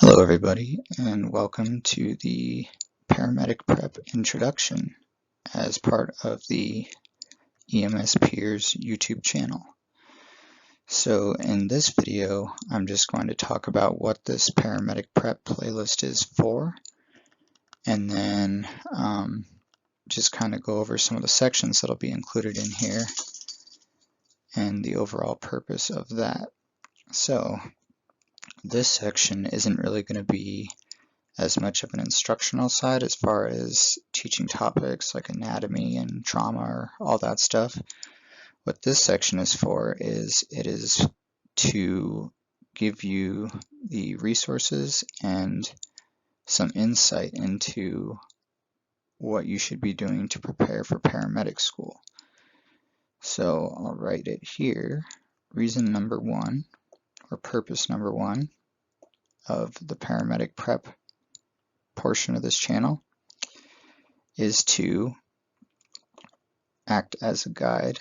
Hello everybody, and welcome to the Paramedic Prep Introduction as part of the EMS Peers YouTube channel. So in this video, I'm just going to talk about what this Paramedic Prep playlist is for, and then just kind of go over some of the sections that'll be included in here and the overall purpose of that. So this section isn't really going to be as much of an instructional side as far as teaching topics like anatomy and trauma or all that stuff. What this section is for is it is to give you the resources and some insight into what you should be doing to prepare for paramedic school. So I'll write it here. Reason number one, or purpose number one of the paramedic prep portion of this channel is to act as a guide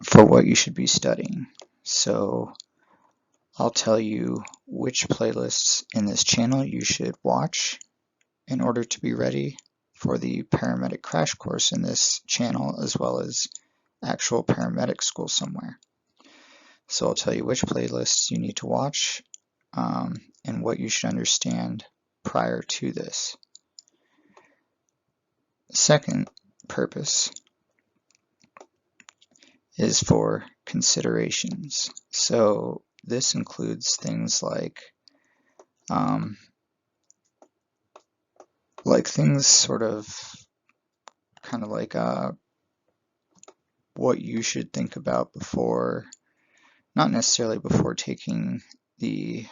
for what you should be studying. So I'll tell you which playlists in this channel you should watch in order to be ready for the paramedic crash course in this channel, as well as actual paramedic school somewhere. So I'll tell you which playlists you need to watch and what you should understand prior to this. Second purpose is for considerations. So this includes things like things sort of kind of like what you should think about before, not necessarily before taking the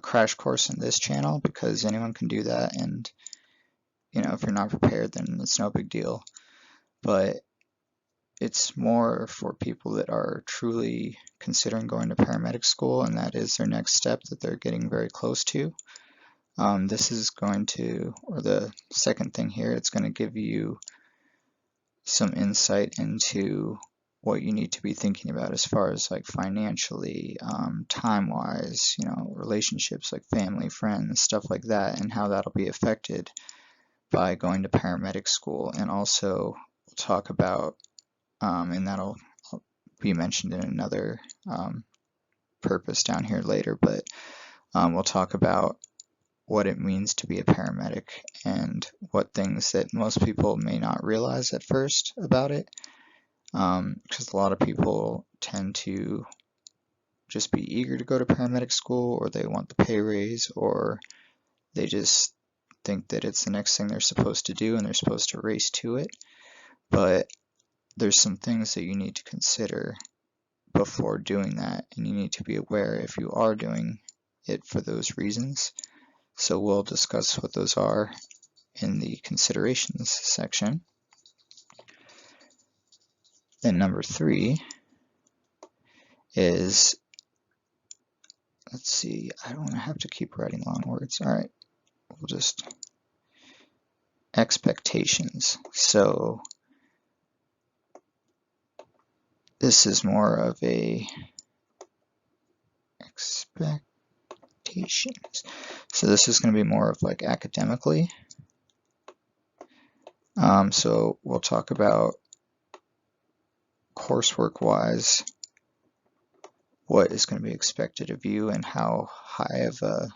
crash course in this channel, because anyone can do that, and if you're not prepared, then it's no big deal. But it's more for people that are truly considering going to paramedic school, and that is their next step that they're getting very close to. This is going to, or the second thing here, it's going to give you some insight into what you need to be thinking about as far as like financially, time-wise, relationships like family, friends, stuff like that, and how that'll be affected by going to paramedic school. And also we'll talk about, and that'll be mentioned in another purpose down here later, but we'll talk about what it means to be a paramedic and what things that most people may not realize at first about it. Because a lot of people tend to just be eager to go to paramedic school, or they want the pay raise, or they just think that it's the next thing they're supposed to do and they're supposed to race to it. But there's some things that you need to consider before doing that, and you need to be aware if you are doing it for those reasons. So we'll discuss what those are in the considerations section. Then number three is, let's see, I don't want to have to keep writing long words. All right, we'll just, expectations. So this is more of a expectations. So this is going to be more of like academically. So we'll talk about coursework wise, what is going to be expected of you and how high of a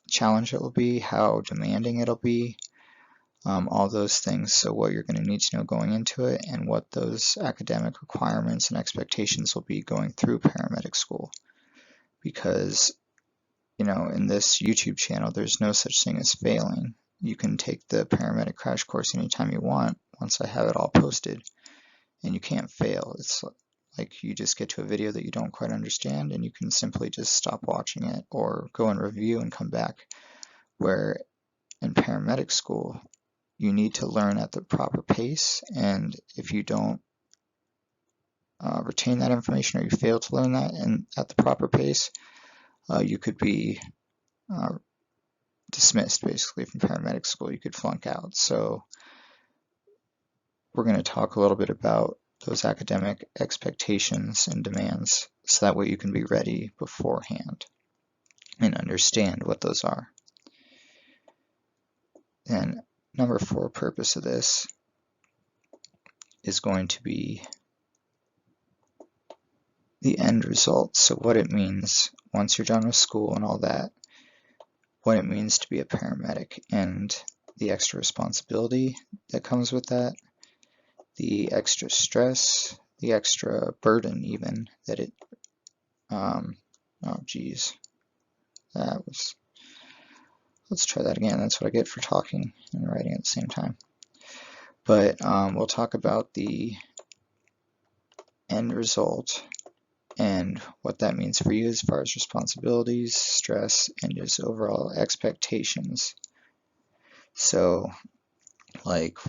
challenge it will be, how demanding it'll be, all those things. So what you're going to need to know going into it, and what those academic requirements and expectations will be going through paramedic school. Because in this YouTube channel, there's no such thing as failing. You can take the paramedic crash course anytime you want once I have it all posted, and you can't fail. It's like you just get to a video that you don't quite understand, and you can simply just stop watching it or go and review and come back. Where in paramedic school, you need to learn at the proper pace, and if you don't retain that information, or you fail to learn that at the proper pace, you could be dismissed basically from paramedic school. You could flunk out. So we're going to talk a little bit about those academic expectations and demands so that way you can be ready beforehand and understand what those are. And number 4 purpose of this is going to be the end result. So what it means once you're done with school and all that, what it means to be a paramedic and the extra responsibility that comes with that, the extra stress, the extra burden even that it, oh geez, let's try that again. That's what I get for talking and writing at the same time. But we'll talk about the end result and what that means for you as far as responsibilities, stress, and just overall expectations. So, like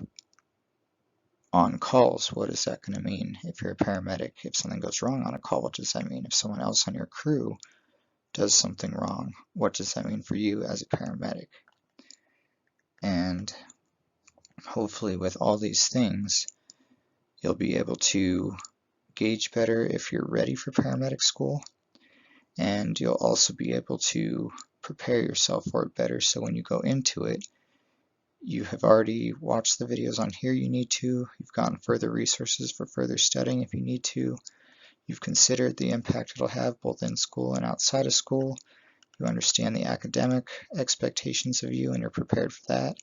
on calls, what is that going to mean? If you're a paramedic, if something goes wrong on a call, what does that mean? If someone else on your crew does something wrong, what does that mean for you as a paramedic? And hopefully with all these things, you'll be able to gauge better if you're ready for paramedic school, and you'll also be able to prepare yourself for it better, so when you go into it, you have already watched the videos on here you need to, you've gotten further resources for further studying if you need to, you've considered the impact it'll have both in school and outside of school, you understand the academic expectations of you and you're prepared for that,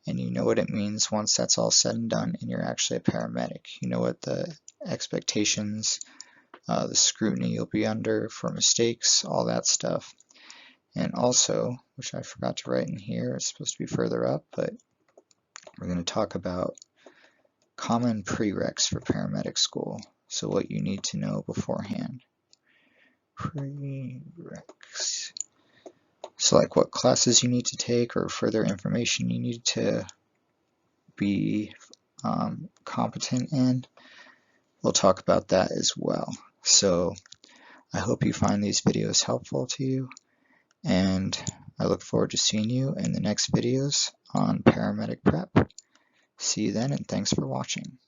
and you know what it means once that's all said and done and you're actually a paramedic. You know what the expectations, the scrutiny you'll be under for mistakes, all that stuff. And also, which I forgot to write in here, it's supposed to be further up, but we're going to talk about common prereqs for paramedic school. So what you need to know beforehand. Prereqs. So like what classes you need to take or further information you need to be competent in. We'll talk about that as well. So I hope you find these videos helpful to you, and I look forward to seeing you in the next videos on paramedic prep. See you then, and thanks for watching.